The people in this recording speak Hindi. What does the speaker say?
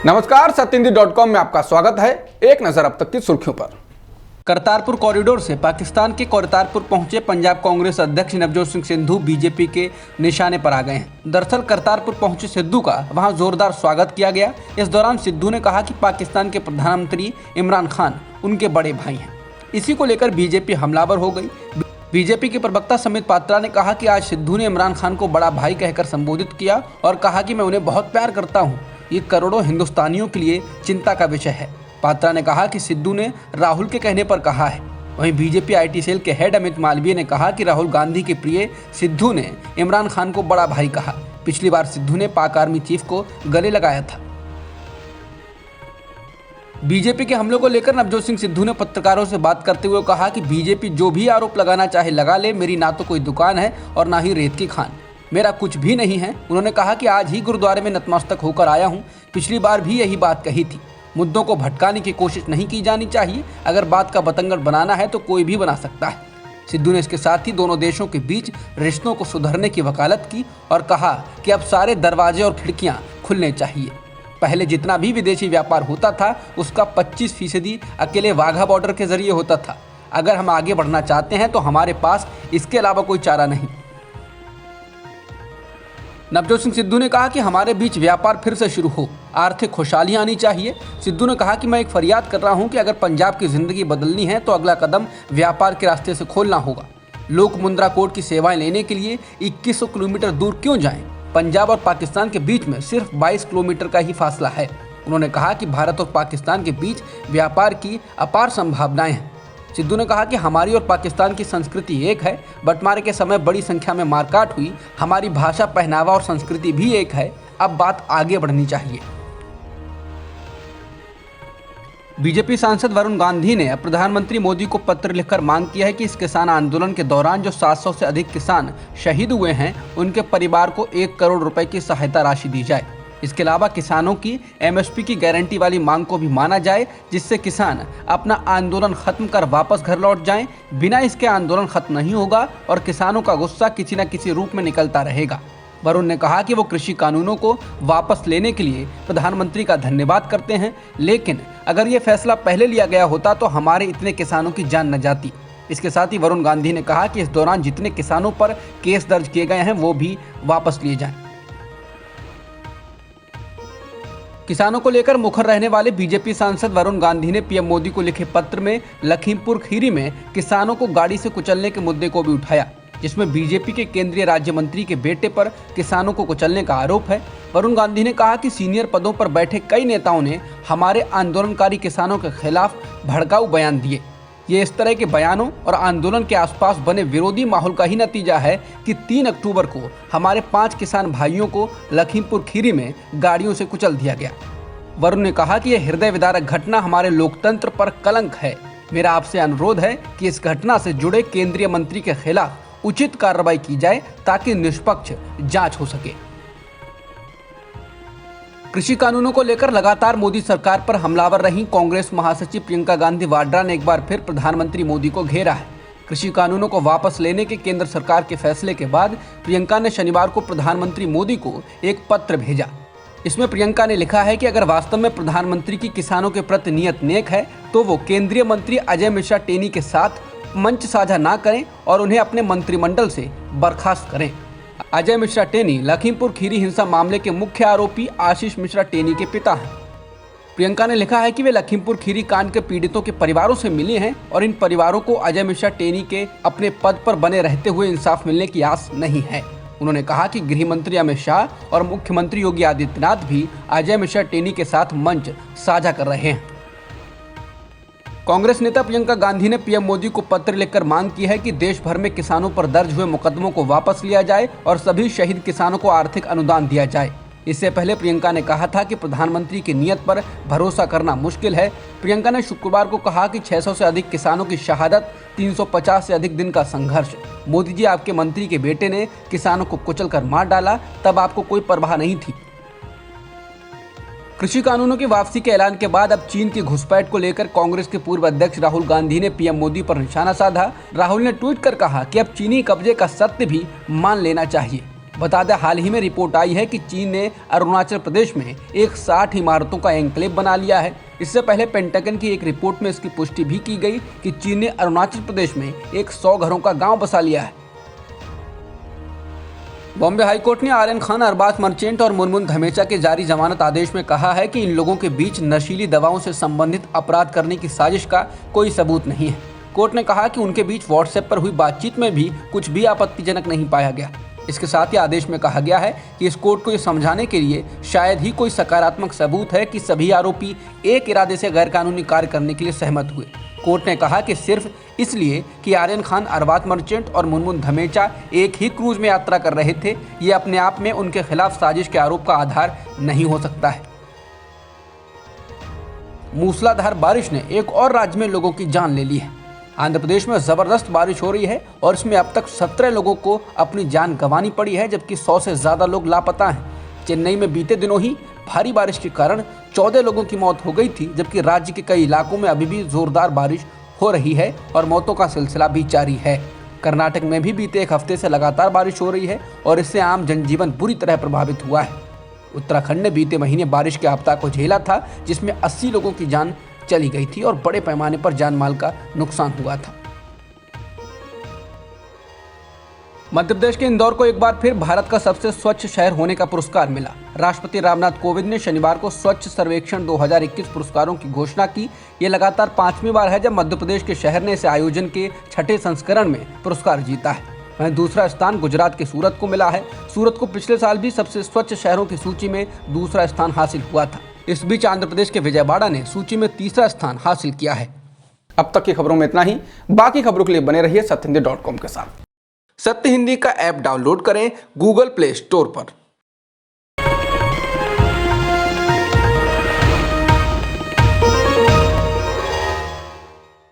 नमस्कार, सत्यहिंदी.com में आपका स्वागत है। एक नजर अब तक की सुर्खियों पर। करतारपुर कॉरिडोर से पाकिस्तान के करतारपुर पहुंचे पंजाब कांग्रेस अध्यक्ष नवजोत सिंह सिद्धू बीजेपी के निशाने पर आ गए हैं। दरअसल करतारपुर पहुंचे सिद्धू का वहां जोरदार स्वागत किया गया। इस दौरान सिद्धू ने कहा कि पाकिस्तान के प्रधानमंत्री इमरान खान उनके बड़े भाई हैं। इसी को लेकर बीजेपी हमलावर हो गई। बीजेपी के प्रवक्ता समित पात्रा ने कहा कि आज सिद्धू ने इमरान खान को बड़ा भाई कहकर संबोधित किया और कहा कि मैं उन्हें बहुत प्यार करता हूँ। ये करोड़ों हिंदुस्तानियों के लिए चिंता का विषय है। पात्रा ने कहा कि सिद्धू ने राहुल के कहने पर कहा है। वहीं बीजेपी आईटी सेल के हेड अमित मालवीय ने कहा कि राहुल गांधी के प्रिय सिद्धू ने इमरान खान को बड़ा भाई कहा। पिछली बार सिद्धू ने पाक आर्मी चीफ को गले लगाया था। बीजेपी के हमलों को लेकर नवजोत सिंह सिद्धू ने पत्रकारों से बात करते हुए कहा कि बीजेपी जो भी आरोप लगाना चाहे लगा ले, मेरी ना तो कोई दुकान है और ना ही रेत की खान, मेरा कुछ भी नहीं है। उन्होंने कहा कि आज ही गुरुद्वारे में नतमस्तक होकर आया हूं, पिछली बार भी यही बात कही थी। मुद्दों को भटकाने की कोशिश नहीं की जानी चाहिए। अगर बात का बतंगड़ बनाना है तो कोई भी बना सकता है। सिद्धू ने इसके साथ ही दोनों देशों के बीच रिश्तों को सुधारने की वकालत की और कहा कि अब सारे दरवाजे और खिड़कियां खुलने चाहिए। पहले जितना भी विदेशी व्यापार होता था उसका 25% अकेले वाघा बॉर्डर के जरिए होता था। अगर हम आगे बढ़ना चाहते हैं तो हमारे पास इसके अलावा कोई चारा नहीं। नवजोत सिंह सिद्धू ने कहा कि हमारे बीच व्यापार फिर से शुरू हो, आर्थिक खुशहाली आनी चाहिए। सिद्धू ने कहा कि मैं एक फरियाद कर रहा हूं कि अगर पंजाब की जिंदगी बदलनी है तो अगला कदम व्यापार के रास्ते से खोलना होगा। लोक मुद्रा कोड की सेवाएं लेने के लिए 2100 किलोमीटर दूर क्यों जाएं? पंजाब और पाकिस्तान के बीच में सिर्फ 22 किलोमीटर का ही फासला है। उन्होंने कहा कि भारत और पाकिस्तान के बीच व्यापार की अपार संभावनाएं हैं। सिद्धू ने कहा कि हमारी और पाकिस्तान की संस्कृति एक है। बंटवारे के समय बड़ी संख्या में मारकाट हुई। हमारी भाषा, पहनावा और संस्कृति भी एक है। अब बात आगे बढ़नी चाहिए। बीजेपी सांसद वरुण गांधी ने प्रधानमंत्री मोदी को पत्र लिखकर मांग की है कि इस किसान आंदोलन के दौरान जो 700 से अधिक किसान शहीद हुए हैं उनके परिवार को 1 करोड़ रुपए की सहायता राशि दी जाए। इसके अलावा किसानों की एमएसपी की गारंटी वाली मांग को भी माना जाए, जिससे किसान अपना आंदोलन खत्म कर वापस घर लौट जाएं। बिना इसके आंदोलन खत्म नहीं होगा और किसानों का गुस्सा किसी न किसी रूप में निकलता रहेगा। वरुण ने कहा कि वो कृषि कानूनों को वापस लेने के लिए प्रधानमंत्री का धन्यवाद करते हैं, लेकिन अगर ये फैसला पहले लिया गया होता तो हमारे इतने किसानों की जान न जाती। इसके साथ ही वरुण गांधी ने कहा कि इस दौरान जितने किसानों पर केस दर्ज किए गए हैं वो भी वापस लिए जाएं। किसानों को लेकर मुखर रहने वाले बीजेपी सांसद वरुण गांधी ने पीएम मोदी को लिखे पत्र में लखीमपुर खीरी में किसानों को गाड़ी से कुचलने के मुद्दे को भी उठाया, जिसमें बीजेपी के केंद्रीय राज्य मंत्री के बेटे पर किसानों को कुचलने का आरोप है। वरुण गांधी ने कहा कि सीनियर पदों पर बैठे कई नेताओं ने हमारे आंदोलनकारी किसानों के खिलाफ भड़काऊ बयान दिए। ये इस तरह के बयानों और आंदोलन के आसपास बने विरोधी माहौल का ही नतीजा है कि 3 अक्टूबर को हमारे 5 किसान भाइयों को लखीमपुर खीरी में गाड़ियों से कुचल दिया गया। वरुण ने कहा कि यह हृदय विदारक घटना हमारे लोकतंत्र पर कलंक है। मेरा आपसे अनुरोध है कि इस घटना से जुड़े केंद्रीय मंत्री के खिलाफ उचित कार्रवाई की जाए ताकि निष्पक्ष जांच हो सके। कृषि कानूनों को लेकर लगातार मोदी सरकार पर हमलावर रही कांग्रेस महासचिव प्रियंका गांधी वाड्रा ने एक बार फिर प्रधानमंत्री मोदी को घेरा है। कृषि कानूनों को वापस लेने के केंद्र सरकार के फैसले के बाद प्रियंका ने शनिवार को प्रधानमंत्री मोदी को एक पत्र भेजा। इसमें प्रियंका ने लिखा है कि अगर वास्तव में प्रधानमंत्री की किसानों के प्रति नियत नेक है तो वो केंद्रीय मंत्री अजय मिश्रा टेनी के साथ मंच साझा ना करें और उन्हें अपने मंत्रिमंडल से बर्खास्त करें। अजय मिश्रा टेनी लखीमपुर खीरी हिंसा मामले के मुख्य आरोपी आशीष मिश्रा टेनी के पिता हैं। प्रियंका ने लिखा है कि वे लखीमपुर खीरी कांड के पीड़ितों के परिवारों से मिले हैं और इन परिवारों को अजय मिश्रा टेनी के अपने पद पर बने रहते हुए इंसाफ मिलने की आस नहीं है। उन्होंने कहा कि गृह मंत्री अमित शाह और मुख्यमंत्री योगी आदित्यनाथ भी अजय मिश्रा टेनी के साथ मंच साझा कर रहे हैं। कांग्रेस नेता प्रियंका गांधी ने पीएम मोदी को पत्र लिखकर मांग की है कि देश भर में किसानों पर दर्ज हुए मुकदमों को वापस लिया जाए और सभी शहीद किसानों को आर्थिक अनुदान दिया जाए। इससे पहले प्रियंका ने कहा था कि प्रधानमंत्री की नीयत पर भरोसा करना मुश्किल है। प्रियंका ने शुक्रवार को कहा कि 600 से अधिक किसानों की शहादत, 350 से अधिक दिन का संघर्ष। मोदी जी, आपके मंत्री के बेटे ने किसानों को कुचलकर मार डाला, तब आपको कोई परवाह नहीं थी। कृषि कानूनों की वापसी के ऐलान के बाद अब चीन की घुसपैठ को लेकर कांग्रेस के पूर्व अध्यक्ष राहुल गांधी ने पीएम मोदी पर निशाना साधा। राहुल ने ट्वीट कर कहा कि अब चीनी कब्जे का सत्य भी मान लेना चाहिए। बता दें, हाल ही में रिपोर्ट आई है कि चीन ने अरुणाचल प्रदेश में एक 60 इमारतों का एन्क्लेव बना लिया है। इससे पहले पेंटागन की एक रिपोर्ट में इसकी पुष्टि भी की गई कि चीन ने अरुणाचल प्रदेश में एक 100 घरों का गांव बसा लिया है। बॉम्बे हाईकोर्ट ने आर्यन खान, अरबाज मर्चेंट और मुनमुन धमेचा के जारी जमानत आदेश में कहा है कि इन लोगों के बीच नशीली दवाओं से संबंधित अपराध करने की साजिश का कोई सबूत नहीं है। कोर्ट ने कहा कि उनके बीच व्हाट्सएप पर हुई बातचीत में भी कुछ भी आपत्तिजनक नहीं पाया गया। इसके साथ ही आदेश में कहा गया है कि इस कोर्ट को ये समझाने के लिए शायद ही कोई सकारात्मक सबूत है कि सभी आरोपी एक इरादे से गैरकानूनी कार्य करने के लिए सहमत हुए। कोर्ट ने कहा कि सिर्फ इसलिए कि आर्यन खान, अरबाज मर्चेंट और मुनमुन धमेचा एक ही क्रूज में यात्रा कर रहे थे, ये अपने आप में उनके खिलाफ साजिश के आरोप का आधार नहीं हो सकता है। मूसलाधार बारिश ने एक और राज्य में लोगों की जान ले ली है। आंध्र प्रदेश में जबरदस्त बारिश हो रही है और इसमें अब तक 17 लोगों को अपनी जान गंवानी पड़ी है, जबकि 100 से ज़्यादा लोग लापता हैं। चेन्नई में बीते दिनों ही भारी बारिश के कारण 14 लोगों की मौत हो गई थी, जबकि राज्य के कई इलाकों में अभी भी जोरदार बारिश हो रही है और मौतों का सिलसिला भी जारी है। कर्नाटक में भी बीते एक हफ्ते से लगातार बारिश हो रही है और इससे आम जनजीवन बुरी तरह प्रभावित हुआ है। उत्तराखंड ने बीते महीने बारिश के आपदा को झेला था, जिसमें 80 लोगों की जान चली गई थी और बड़े पैमाने पर जान माल का नुकसान हुआ था। मध्य प्रदेश के इंदौर को एक बार फिर भारत का सबसे स्वच्छ शहर होने का पुरस्कार मिला। राष्ट्रपति रामनाथ कोविंद ने शनिवार को स्वच्छ सर्वेक्षण 2021 पुरस्कारों की घोषणा की। ये लगातार 5वीं बार है जब मध्य प्रदेश के शहर ने इस आयोजन के 6ठे संस्करण में पुरस्कार जीता है। वहीं दूसरा स्थान गुजरात के सूरत को मिला है। सूरत को पिछले साल भी सबसे स्वच्छ शहरों की सूची में दूसरा स्थान हासिल हुआ था। इस बीच आंध्र प्रदेश के विजयवाड़ा ने सूची में तीसरा स्थान हासिल किया है। अब तक की खबरों में इतना ही। बाकी खबरों के लिए बने रहिए सत्यहिंदी.com के साथ। सत्य हिंदी का ऐप डाउनलोड करें गूगल प्ले स्टोर पर।